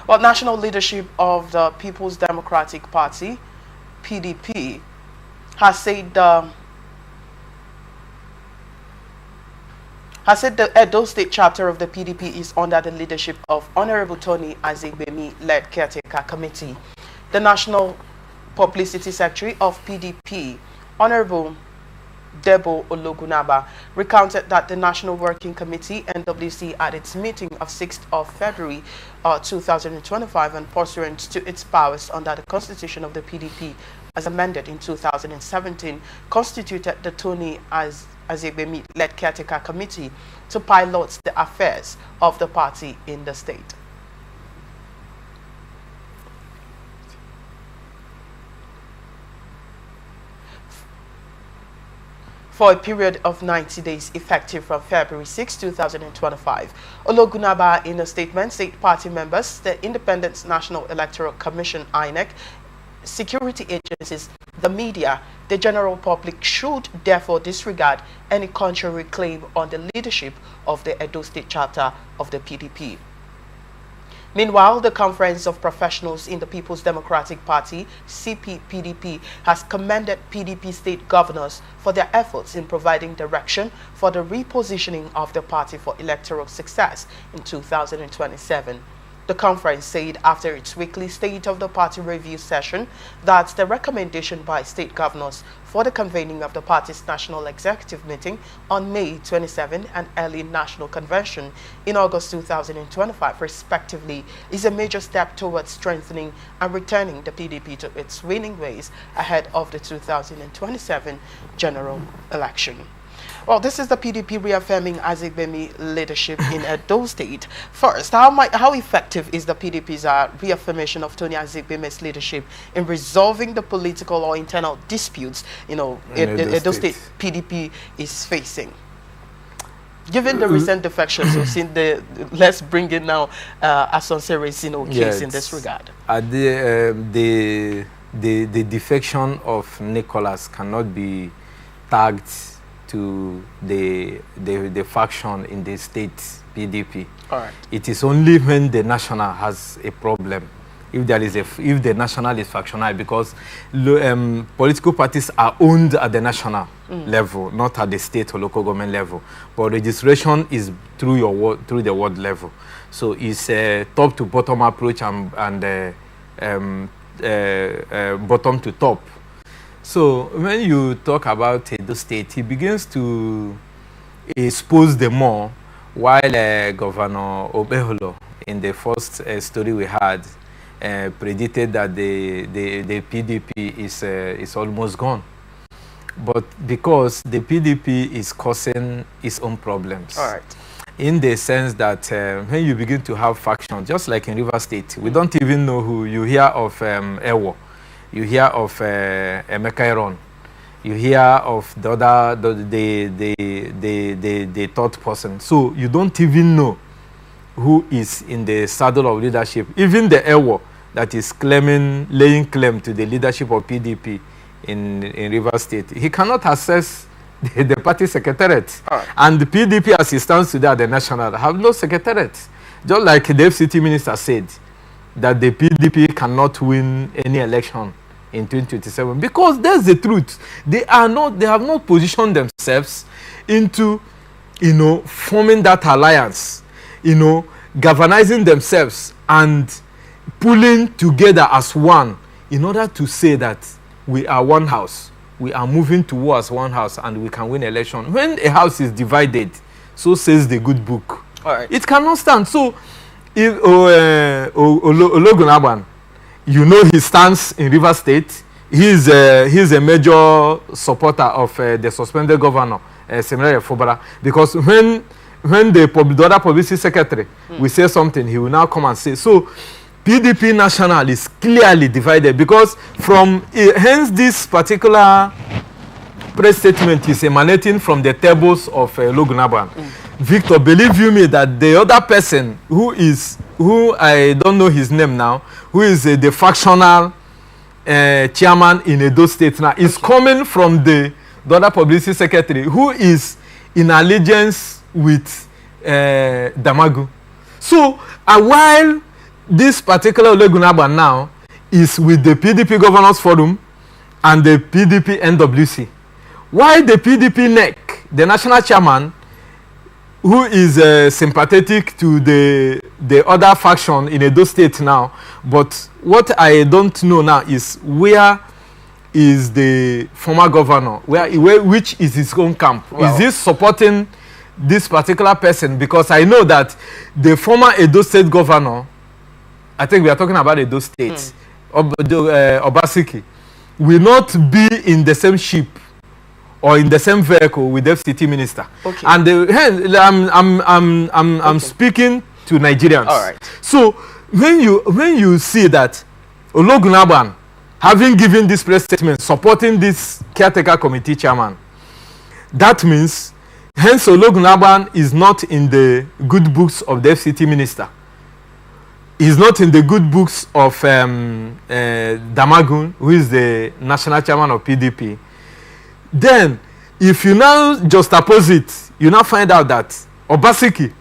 Well, national leadership of the People's Democratic Party, PDP, has said the Edo State Chapter of the PDP is under the leadership of Honorable Tony Aziegbemi-led Caretaker Committee. The National Publicity Secretary of PDP, Honorable Debo Ologunaba, recounted that the National Working Committee, NWC, at its meeting of 6th of February 2025 and pursuant to its powers under the Constitution of the PDP as amended in 2017, constituted the Tony Aziegbemi-led Caretaker Committee to pilot the affairs of the party in the state. For a period of 90 days effective from February 6, 2025. Ologunaba, in a statement, said party members, the Independent National Electoral Commission (INEC), security agencies, the media, the general public should therefore disregard any contrary claim on the leadership of the Edo State Chapter of the PDP. Meanwhile, the Conference of Professionals in the People's Democratic Party, CP-PDP, has commended PDP state governors for their efforts in providing direction for the repositioning of the party for electoral success in 2027. The conference said after its weekly State of the Party review session that the recommendation by state governors for the convening of the party's national executive meeting on May 27 and early national convention in August 2025 respectively is a major step towards strengthening and returning the PDP to its winning ways ahead of the 2027 general election. Well, this is the PDP reaffirming Aziegbemi leadership in Edo State. First, how effective is the PDP's reaffirmation of Tony Aziegbemi's leadership in resolving the political or internal disputes, Edo State PDP is facing? Given the recent defections, we've seen let's bring in now Asonsere's case in this regard. The defection of Nicholas cannot be tagged to the faction in the state PDP. All right. It is only when the national has a problem, if the national is factional, because political parties are owned at the national level, not at the state or local government level. But registration is through the ward level. So it's a top to bottom approach and bottom to top. So when you talk about Edo State, he begins to expose them more, while Governor Obeholo, in the first story we had, predicted that the PDP is almost gone. But because the PDP is causing its own problems. All right. In the sense that when you begin to have factions, just like in River State, we don't even know who. You hear of Ewo. You hear of Emeka Iron. You hear of the other, the third person. So you don't even know who is in the saddle of leadership. Even the Ewo that is laying claim to the leadership of PDP in River State, he cannot access the party secretariat. Right. And the PDP, as it stands today at the national, have no secretariat. Just like the FCT minister said, that the PDP cannot win any election in 2027, because that's the truth. They have not positioned themselves into, forming that alliance, galvanizing themselves and pulling together as one in order to say that we are one house, we are moving towards one house, and we can win election. When a house is divided, so says the good book. All right. It cannot stand. So if Ologunaban, he stands in River State. He's a major supporter of the suspended governor, Seminary Fobara, because when the other publicity secretary will say something, he will now come and say. So PDP national is clearly divided, because hence this particular press statement is emanating from the tables of Ologunaban. Victor, believe you me that the other person who I don't know his name now, who is the factional chairman in Edo State now, is coming from the other publicity secretary who is in allegiance with Damagu. So while this particular Olegunaba now is with the PDP Governors Forum and the PDP NWC. Why the PDP NEC, the national chairman, who is sympathetic to the other faction in Edo State now, but what I don't know now is where is the former governor, which is his own camp? Well, is he supporting this particular person? Because I know that the former Edo State governor, I think we are talking about Edo State, Obaseki, will not be in the same ship or in the same vehicle with the FCT minister. Okay. And I'm speaking to Nigerians. All right. So when you see that Ologunaban, having given this press statement supporting this caretaker committee chairman, that means hence Ologunaban is not in the good books of the FCT minister. He's not in the good books of Damagun, who is the national chairman of PDP. Then, if you now just oppose it, you now find out that Obaseki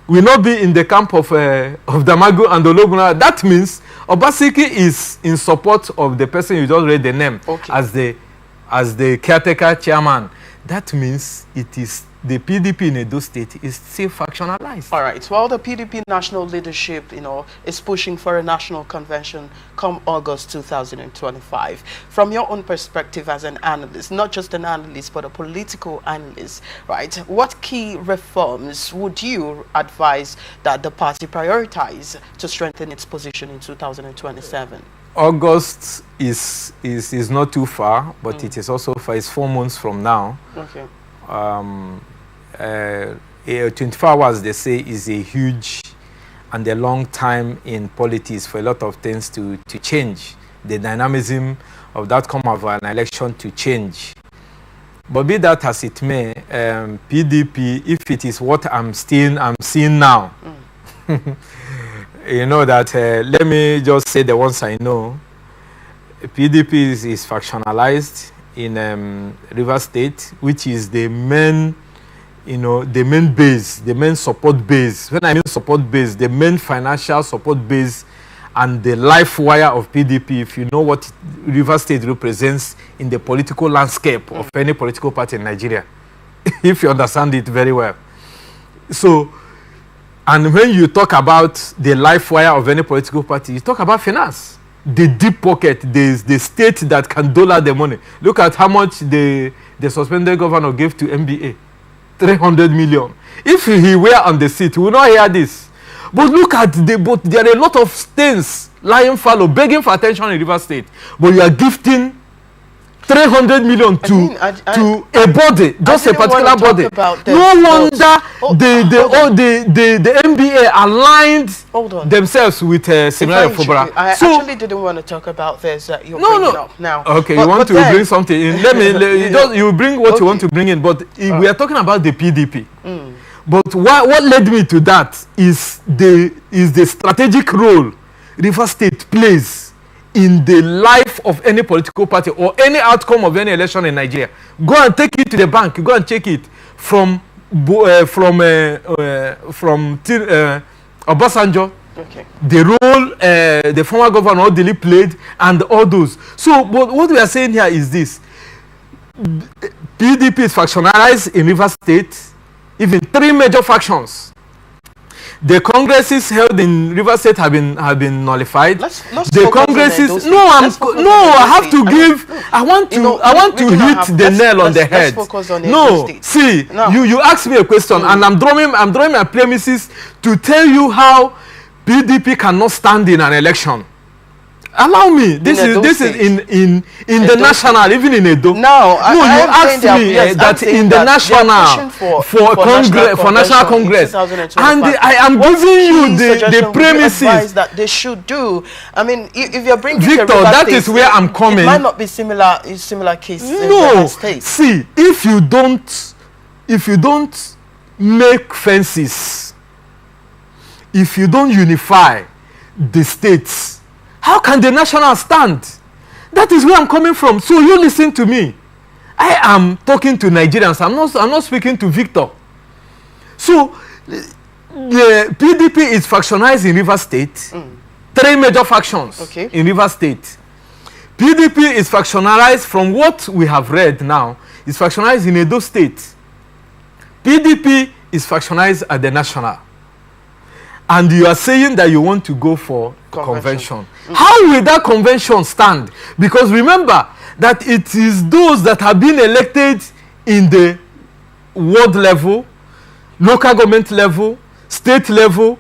will not be in the camp of Damagun and Ologunaban. That means Obaseki is in support of the person you just read the name, okay, as the caretaker chairman. That means it is the PDP in Edo State is still factionalized. All right. Well, the PDP national leadership, is pushing for a national convention come August 2025. From your own perspective as an analyst, not just an analyst, but a political analyst, right? What key reforms would you advise that the party prioritize to strengthen its position in 2027? August is not too far, but it is also it's 4 months from now. Okay. 24 hours, they say, is a huge and a long time in politics for a lot of things to change. The dynamism of the outcome of an election to change. But be that as it may, PDP, if it is what I'm seeing now, you know that, let me just say the ones I know. PDP is factionalized in Rivers State, which is the main, the main base, the main support base. When I mean support base, the main financial support base and the life wire of PDP, if you know what Rivers State represents in the political landscape of any political party in Nigeria, if you understand it very well. So, and when you talk about the life wire of any political party, you talk about finance. The deep pocket, the state that can dole out the money. Look at how much the suspended governor gave to MBA. 300 million. If he were on the seat, we will not hear this. But look at but there are a lot of things lying fallow, begging for attention in River State. But you are gifting 300 million to a body, just a particular body. No wonder the MBA aligned themselves with Seminary of Fobara. I actually didn't want to talk about this that you're bringing up now. Okay, you want to bring something in. You bring what you want to bring in, but we are talking about the PDP. But what led me to that is the strategic role River State plays in the life of any political party or any outcome of any election in Nigeria. Go and take it to the bank. Go and check it from Obasanjo. Okay. The role the former governor Odili played and all those. So, but what we are saying here is this: PDP is factionalized in River State. Even 3 major factions. The congresses held in River State have been nullified. The congresses. I want to hit the nail on the head. You asked me a question, and I'm drawing my premises to tell you how PDP cannot stand in an election. Allow me. This is in the national, even in Edo. Now, you asked me that in the national for national congress, and I am giving you the premises that they should do. I mean, if you're bringing Victor, that is where I'm coming. It might not be similar cases. No, see, if you don't make fences, if you don't unify the states, how can the national stand? That is where I'm coming from. So you listen to me. I am talking to Nigerians. I'm not speaking to Victor. So the PDP is factionized in River State. 3 major factions in Rivers State. PDP is factionalized, from what we have read now, is factionalized in Edo State. PDP is factionalized at the national. And you are saying that you want to go for convention. How will that convention stand? Because remember that it is those that have been elected in the ward level, local government level, state level,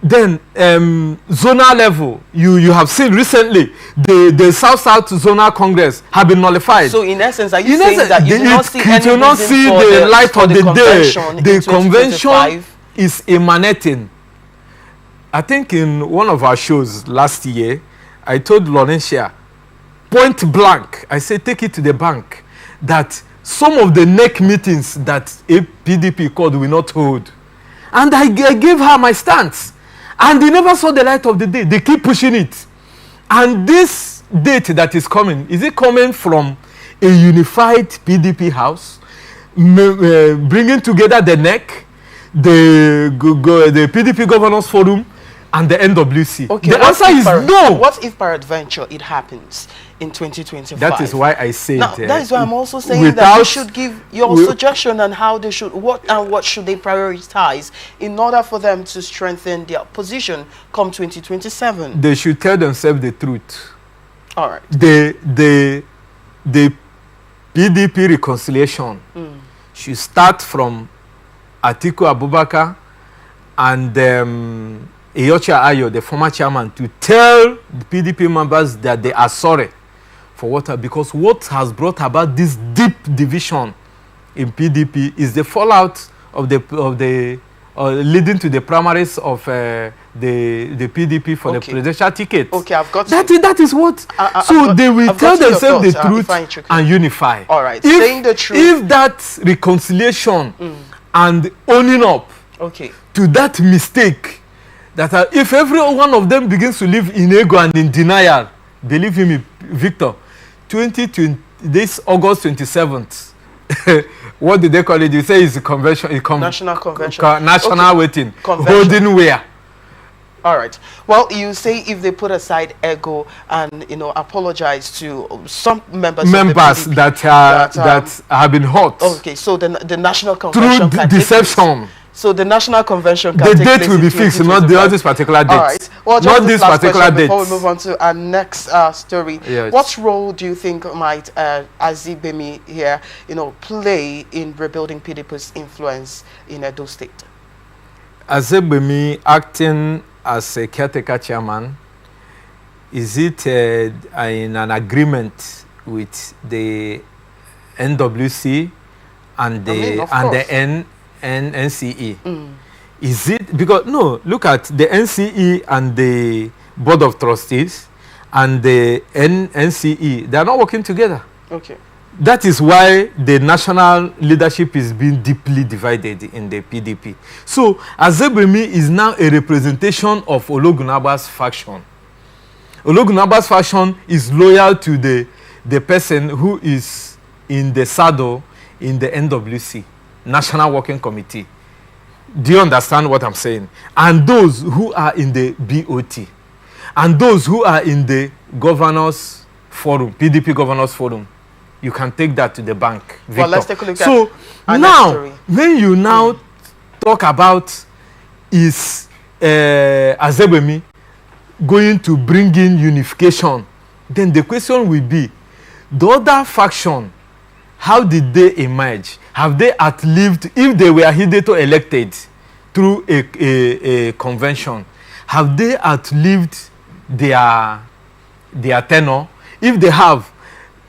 then zonal level. You have seen recently the South Zonal Congress have been nullified. So in essence, are you saying that you do not see any reason for the light of the day? The convention is emanating. I think in one of our shows last year, I told Laurentia, point blank, I said take it to the bank, that some of the NEC meetings that a PDP called will not hold. And I gave her my stance. And they never saw the light of the day. They keep pushing it. And this date that is coming, is it coming from a unified PDP house, bringing together the NEC, the PDP Governors Forum, and the NWC? Okay, the answer is no. What if peradventure it happens in 2025? That is why I say now, that is why I'm also saying that you should give your suggestion on how they should, what should they prioritize in order for them to strengthen their position come 2027. They should tell themselves the truth. All right. The PDP reconciliation should start from Atiku Abubakar and Eyocha Ayo, the former chairman, to tell the PDP members that they are sorry for because what has brought about this deep division in PDP is the fallout of the leading to the primaries of the PDP for the presidential ticket. Okay, I've got that is what. So they will tell themselves the truth and unify. All right, saying the truth. If that reconciliation and owning up to that mistake, that if every one of them begins to live in ego and in denial, believe me, Victor, 2020, this August 27th, what did they call it? You say it's a convention. National convention. National waiting. Holding where? All right. Well, you say if they put aside ego and apologize to some members of the PDP that have been hurt. Okay, so the national convention through deception. So the national convention can take place. The date will be fixed, not this particular date. All right. Well, just not this particular date. Before we move on to our next story, what role do you think might Aziegbemi here, play in rebuilding PDP's influence in Edo State? Aziegbemi acting as a caretaker chairman, is it in an agreement with the NWC and the NCE? Is it because look at the NCE and the Board of Trustees and the NCE, they are not working together. Okay. That is why the national leadership is being deeply divided in the PDP. So Aziegbemi is now a representation of Ologunaba's faction. Ologunaba's faction is loyal to the person who is in the saddle in the NWC, National Working Committee. Do you understand what I'm saying? And those who are in the BOT, and those who are in the Governors Forum, PDP Governors Forum, you can take that to the bank, Victor. Well, let's take a look at so now, when you now talk about is Aziegbemi going to bring in unification, then the question will be, the other faction, how did they emerge? Have they outlived, if they were hitherto elected through a convention, have they outlived their tenure? If they have,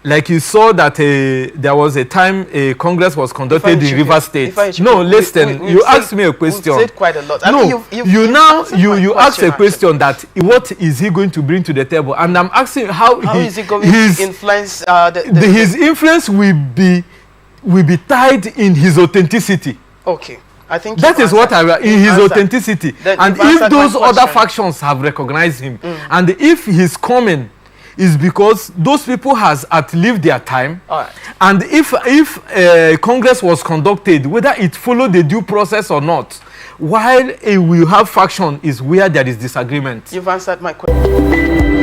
like you saw that there was a time a Congress was conducted in Rivers State. No, listen, you asked me a question. We've said quite a lot. No, you asked a question that what is he going to bring to the table? And I'm asking how is he going to influence his influence will be tied in his authenticity. Okay. I think that is what in his authenticity. And if those other factions have recognized him, and if he's coming is because those people has outlived their time. And if Congress was conducted, whether it followed the due process or not, while we have faction is where there is disagreement. You've answered my question.